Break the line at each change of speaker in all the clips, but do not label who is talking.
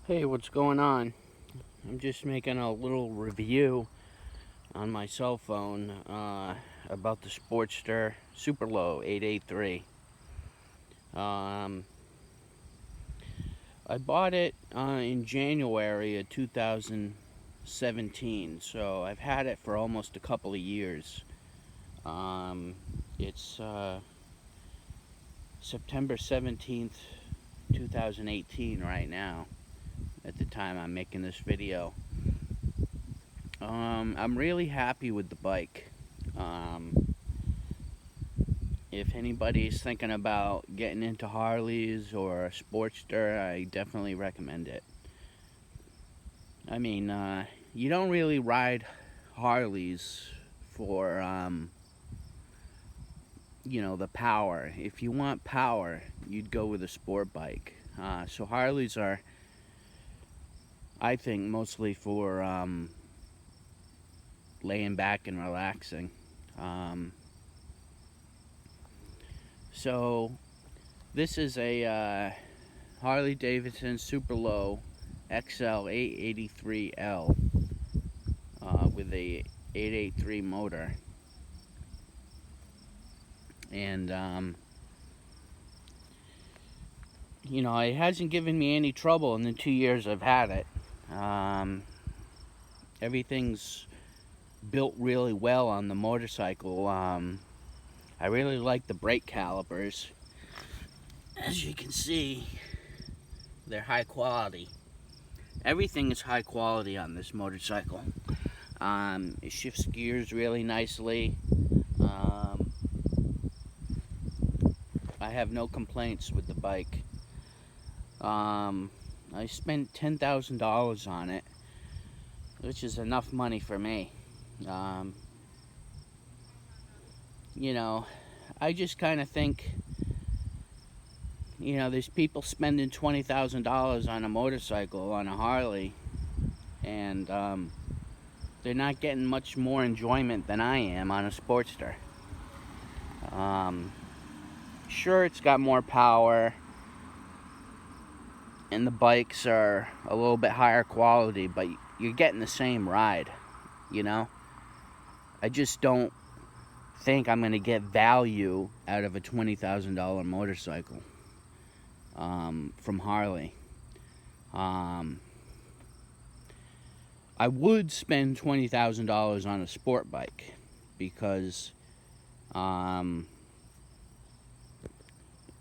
Hey, what's going on? I'm just making a little review on my cell phone about the Sportster superlow 883. Um, I bought it in January of 2017, so I've had it for almost a couple of years. It's September 17th, 2018 right now, at the time I'm making this video. I'm really happy with the bike. If anybody's thinking about getting into Harleys or a Sportster, I definitely recommend it. I mean, you don't really ride Harleys for, the power. If you want power, you'd go with a sport bike. So Harleys are, I think, mostly for laying back and relaxing. Um, so this is a Harley Davidson Superlow XL 883L with a 883 motor, and it hasn't given me any trouble in the 2 years I've had it. Everything's built really well on the motorcycle. I really like the brake calipers. As you can see, they're high quality. Everything is high quality on this motorcycle. It shifts gears really nicely. I have no complaints with the bike. I spent $10,000 on it, which is enough money for me. I just kind of think, there's people spending $20,000 on a motorcycle, on a Harley, and they're not getting much more enjoyment than I am on a Sportster. Sure, it's got more power, and the bikes are a little bit higher quality, but you're getting the same ride, I just don't think I'm going to get value out of a $20,000 motorcycle from Harley. I would spend $20,000 on a sport bike because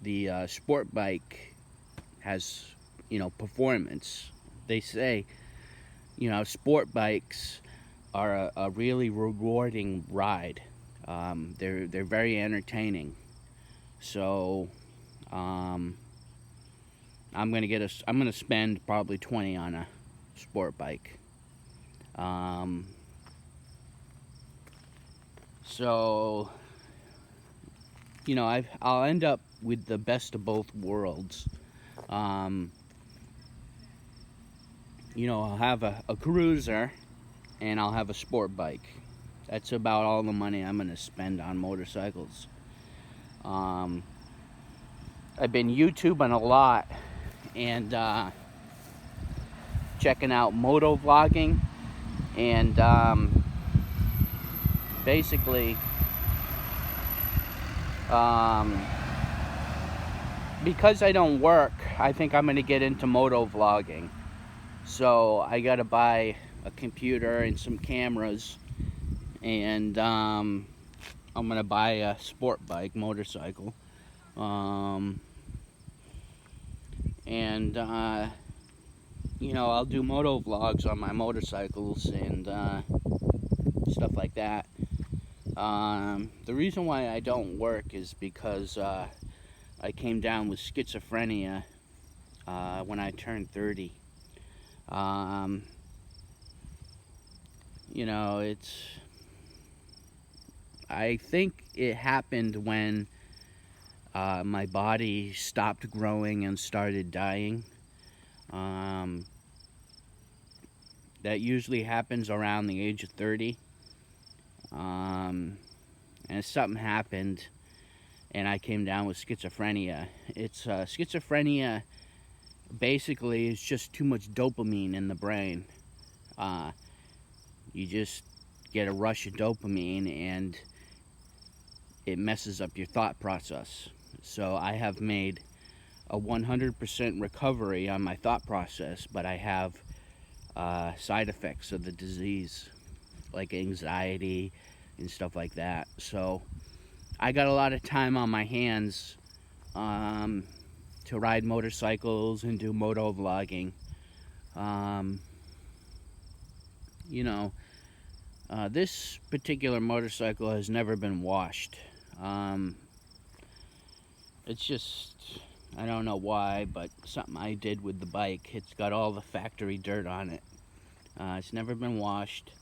the sport bike has, performance. They say, sport bikes are a really rewarding ride. They're very entertaining. So I'm gonna spend probably 20 on a sport bike. So I'll end up with the best of both worlds. I'll have a cruiser and I'll have a sport bike. That's about all the money I'm gonna spend on motorcycles. I've been YouTubing a lot and checking out moto vlogging, and basically because I don't work, I think I'm gonna get into moto vlogging. So I gotta buy a computer and some cameras, and I'm gonna buy a sport bike motorcycle, and I'll do moto vlogs on my motorcycles and stuff like that. The reason why I don't work is because I came down with schizophrenia when I turned 30. I think it happened when my body stopped growing and started dying. That usually happens around the age of 30. And something happened and I came down with schizophrenia. Schizophrenia basically it's just too much dopamine in the brain. You just get a rush of dopamine and it messes up your thought process. So I have made a 100% recovery on my thought process, but I have side effects of the disease, like anxiety and stuff like that. So I got a lot of time on my hands to ride motorcycles and do moto vlogging. You know, this particular motorcycle has never been washed. It's just, I don't know why, but something I did with the bike. It's got all the factory dirt on it. It's never been washed.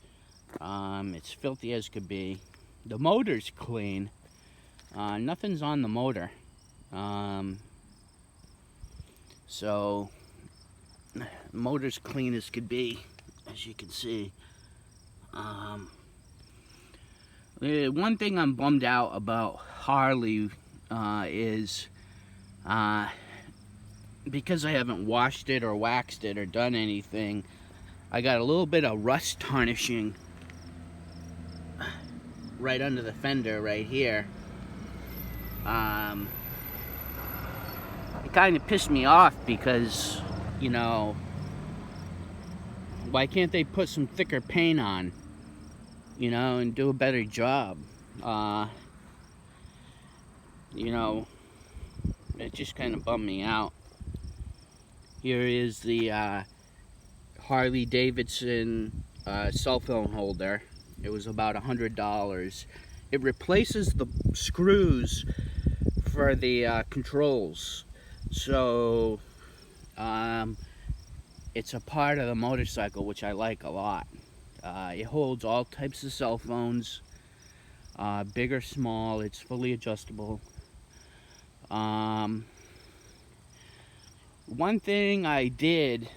It's filthy as could be. The motor's clean. Nothing's on the motor. So, motor's clean as could be, as you can see. One thing I'm bummed out about Harley is because I haven't washed it or waxed it or done anything, I got a little bit of rust tarnishing right under the fender right here. It kind of pissed me off because, you know, why can't they put some thicker paint on, you know, and do a better job? You know, it just kind of bummed me out. Here is the Harley Davidson cell phone holder. It was about $100. It replaces the screws for the controls. So it's a part of the motorcycle, which I like a lot. It holds all types of cell phones, big or small. It's fully adjustable. One thing I did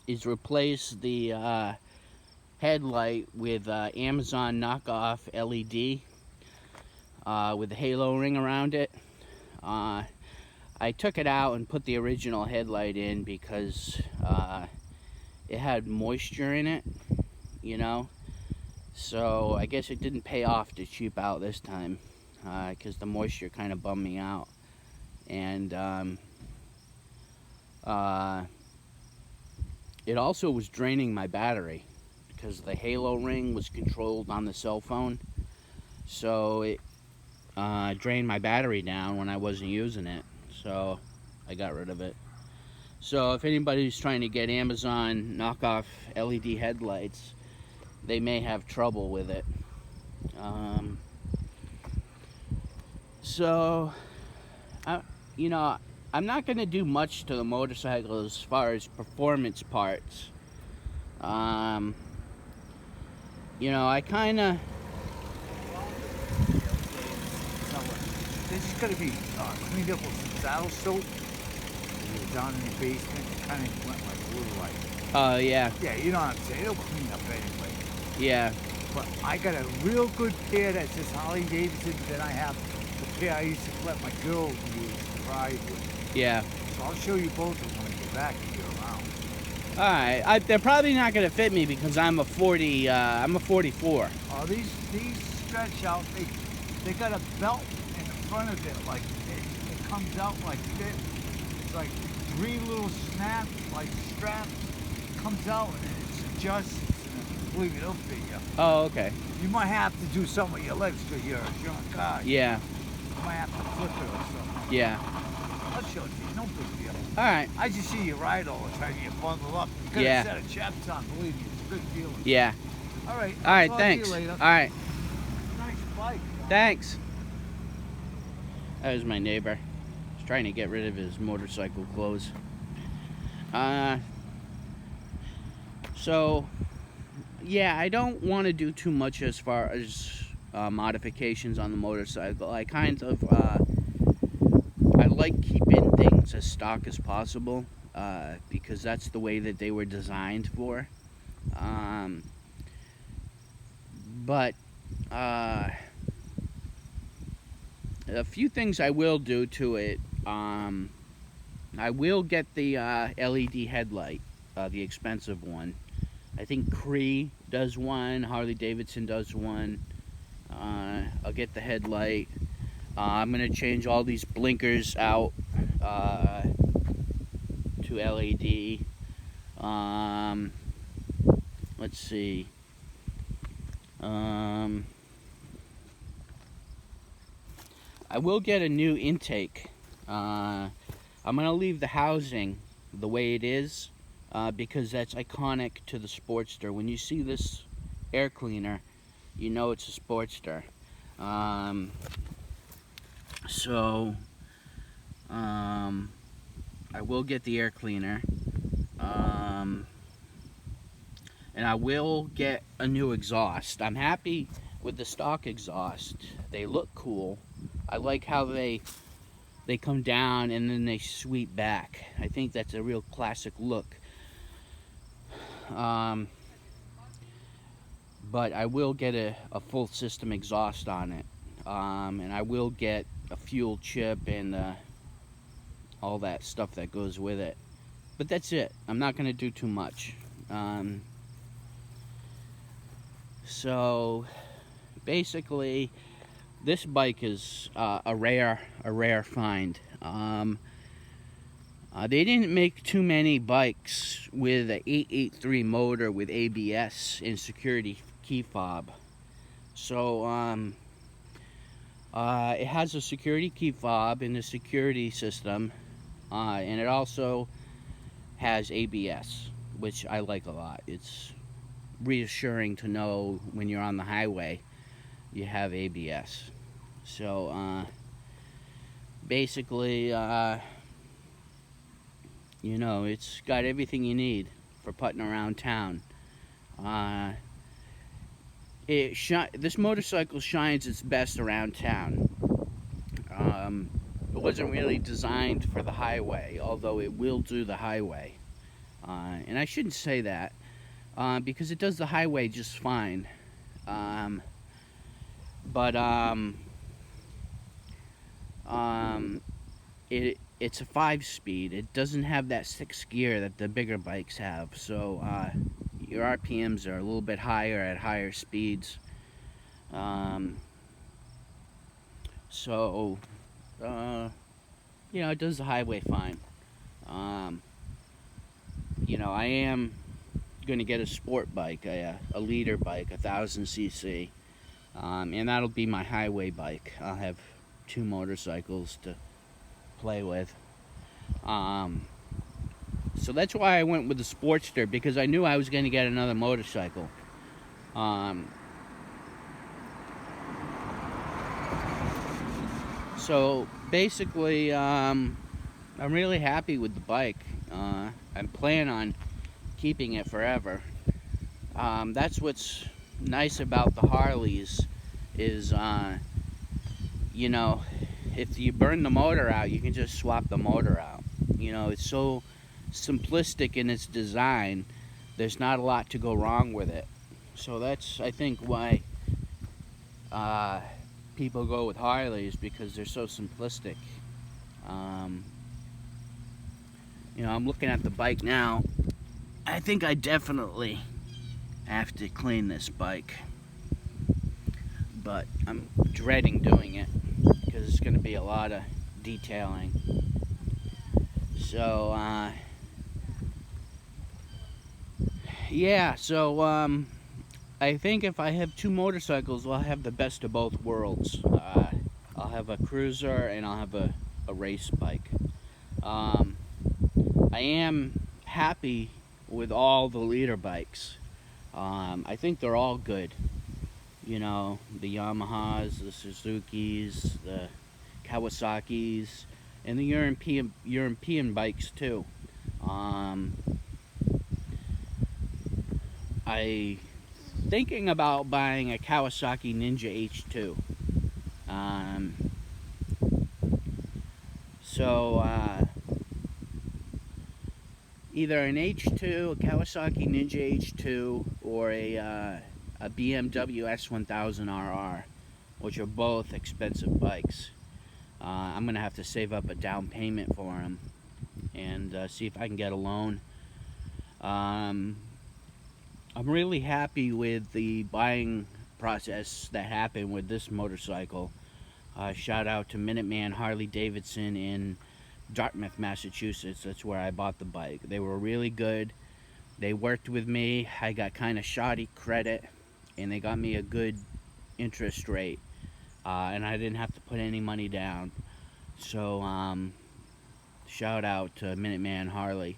is replace the headlight with Amazon knockoff LED with a halo ring around it. I took it out and put the original headlight in because it had moisture in it, you know. So I guess it didn't pay off to cheap out this time because the moisture kind of bummed me out. And it also was draining my battery because the halo ring was controlled on the cell phone. So it drained my battery down when I wasn't using it. So I got rid of it. So if anybody's trying to get Amazon knockoff LED headlights, they may have trouble with it. You know, I'm not going to do much to the motorcycle as far as performance parts. You know, I kind of...
This is going to be cleaned up with some saddle soap. Down in the basement, it kind of went like blue light.
Oh, yeah.
Yeah, you know what I'm saying? It'll clean up anyway.
Yeah.
But I got a real good pair that's this Harley Davidson that I have. The pair I used to let my girl use to ride with.
Yeah.
So I'll show you both of them when I get back if you're around.
Alright, they're probably not going to fit me because I'm a 44.
Oh, these stretch out. They got a belt in the front of it, like it comes out like this. It's like 3 little snaps, like straps, comes out and it adjusts. And believe me, it'll fit you.
Oh, okay.
You might have to do something with your legs because you're a drunk guy.
Yeah.
You might have to flip it or something.
Yeah.
I'll show it to you. No big deal.
Alright.
I just see you ride all the time. You bundle up. You got
Yeah.
a set of chaps on. Believe me, it's a good feeling.
Yeah.
All right.
Alright,
I'll
thanks.
talk to you later.
Alright.
Nice bike.
Thanks. That was my neighbor. He's trying to get rid of his motorcycle clothes. So, yeah, I don't want to do too much as far as modifications on the motorcycle. I kind of, I like keeping things as stock as possible because that's the way that they were designed for. But a few things I will do to it. I will get the LED headlight, the expensive one. I think Cree does one, Harley Davidson does one. I'll get the headlight. I'm going to change all these blinkers out to LED. Let's see. I will get a new intake. I'm going to leave the housing the way it is because that's iconic to the Sportster. When you see this air cleaner, you know it's a Sportster. So I will get the air cleaner. And I will get a new exhaust. I'm happy with the stock exhaust. They look cool. I like how they come down and then they sweep back. I think that's a real classic look. But I will get a full system exhaust on it. And I will get a fuel chip and all that stuff that goes with it. But that's it. I'm not going to do too much. So basically, this bike is a rare find. They didn't make too many bikes with an 883 motor with ABS and security key fob. So it has a security key fob in the security system, and it also has ABS, which I like a lot. It's reassuring to know when you're on the highway you have ABS. So basically, you know, it's got everything you need for putting around town. This motorcycle shines its best around town. It wasn't really designed for the highway, although it will do the highway. And I shouldn't say that, because it does the highway just fine. It's a 5-speed. It doesn't have that 6th gear that the bigger bikes have, so your RPMs are a little bit higher at higher speeds. You know, it does the highway fine. You know, I am going to get a sport bike, a leader bike, 1000cc, and that'll be my highway bike. I'll have 2 motorcycles to play with. So that's why I went with the Sportster, because I knew I was going to get another motorcycle. So basically, I'm really happy with the bike. I'm planning on keeping it forever. That's what's nice about the Harleys is, you know, if you burn the motor out, you can just swap the motor out. You know, it's so simplistic in its design, there's not a lot to go wrong with it. So that's, I think, why people go with Harleys, because they're so simplistic. You know, I'm looking at the bike now. I think I definitely have to clean this bike, but I'm dreading doing it because it's going to be a lot of detailing. So yeah, so I think if I have 2 motorcycles, I'll have the best of both worlds. I'll have a cruiser and I'll have a race bike. I am happy with all the leader bikes. I think they're all good. You know, the Yamahas, the Suzukis, the Kawasaki's, and the European bikes too. I thinking about buying a Kawasaki Ninja H2. Either an H2, a Kawasaki Ninja H2, or a BMW S1000RR, which are both expensive bikes. I'm gonna have to save up a down payment for them. and see if I can get a loan. I'm really happy with the buying process that happened with this motorcycle. Shout out to Minuteman Harley Davidson in Dartmouth, Massachusetts. That's where I bought the bike. They were really good. They worked with me. I got kind of shoddy credit, and they got me a good interest rate, and I didn't have to put any money down. So shout out to Minuteman Harley.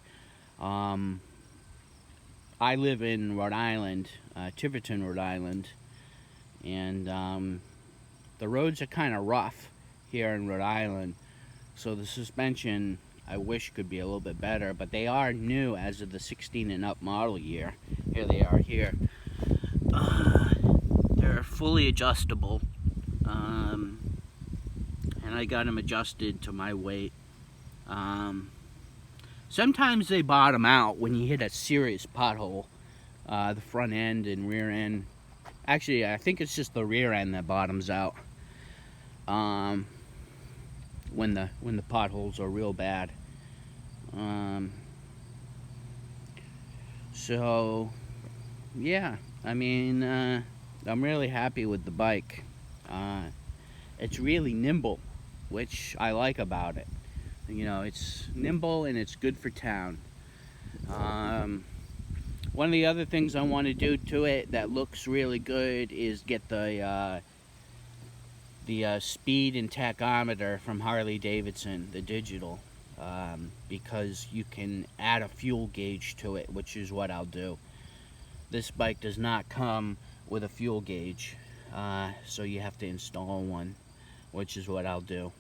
I live in Rhode Island, Tiverton, Rhode Island, and the roads are kind of rough here in Rhode Island, so the suspension I wish could be a little bit better, but they are new as of the 16 and up model year. Here they are here. They're fully adjustable, and I got them adjusted to my weight. Sometimes they bottom out when you hit a serious pothole, the front end and rear end. Actually, I think it's just the rear end that bottoms out when the potholes are real bad. So yeah, I mean, I'm really happy with the bike. It's really nimble, which I like about it. You know, it's nimble and it's good for town. One of the other things I want to do to it that looks really good is get the speed and tachometer from Harley Davidson, the digital, because you can add a fuel gauge to it, which is what I'll do. This bike does not come with a fuel gauge, so you have to install one, which is what I'll do.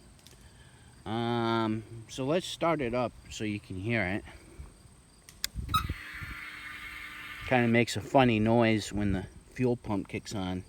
So let's start it up so you can hear it. Kind of makes a funny noise when the fuel pump kicks on.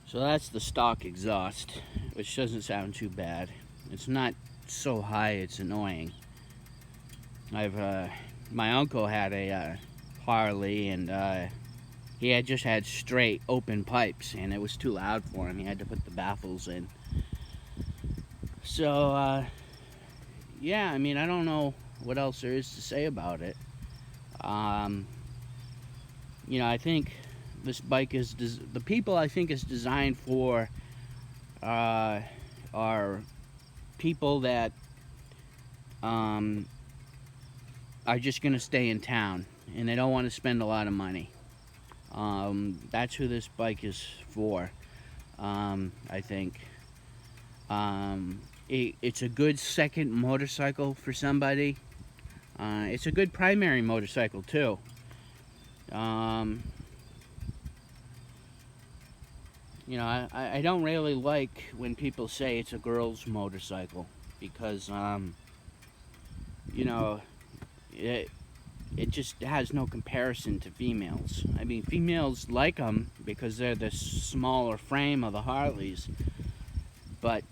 So that's the stock exhaust, which doesn't sound too bad. It's not so high it's annoying. My uncle had a Harley, and he had just had straight open pipes, and it was too loud for him. He had to put the baffles in. So yeah, I mean, I don't know what else there is to say about it. You know, I think this bike is the people I think it's designed for are people that are just gonna stay in town and they don't want to spend a lot of money. That's who this bike is for. I think it's a good second motorcycle for somebody. It's a good primary motorcycle too. You know, I don't really like when people say it's a girl's motorcycle, because you know, it just has no comparison to females. I mean, females like them because they're the smaller frame of the Harleys, but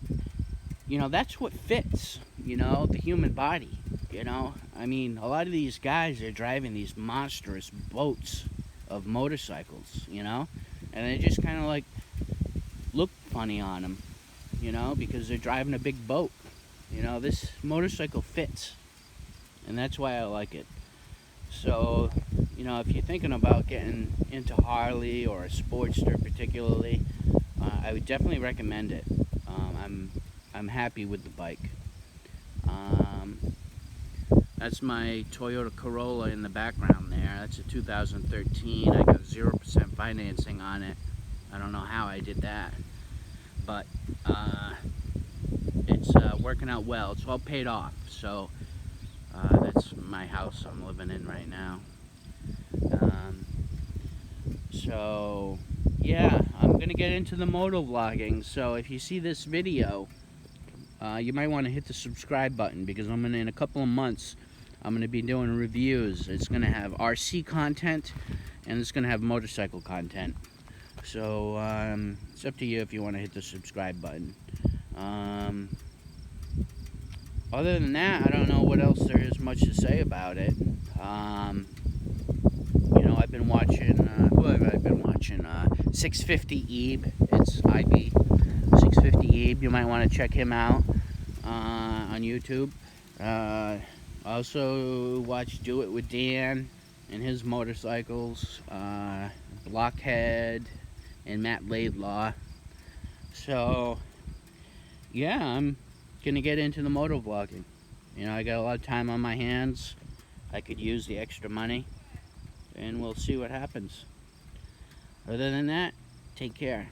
you know, that's what fits, you know, the human body. You know, I mean, a lot of these guys are driving these monstrous boats of motorcycles, you know, and they just kind of like look funny on them, you know, because they're driving a big boat. You know, this motorcycle fits, and that's why I like it. So, you know, if you're thinking about getting into Harley or a Sportster particularly, I would definitely recommend it. I'm happy with the bike. That's my Toyota Corolla in the background there. That's a 2013. I got 0% financing on it. I don't know how I did that, but it's working out well. It's all paid off, so that's my house I'm living in right now. So yeah, I'm gonna get into the moto vlogging. So if you see this video, you might want to hit the subscribe button, because in a couple of months I'm gonna be doing reviews. It's gonna have RC content and it's gonna have motorcycle content. So it's up to you if you want to hit the subscribe button. Other than that, I don't know what else there is much to say about it. You know, I've been watching, who have I been watching? 650 Ebe. It's IB 650 Ebe. You might want to check him out on YouTube. Also watch Do It With Dan and his motorcycles. Blockhead and Matt Laidlaw. So yeah, I'm gonna get into the moto vlogging. You know, I got a lot of time on my hands. I could use the extra money, and we'll see what happens. Other than that, take care.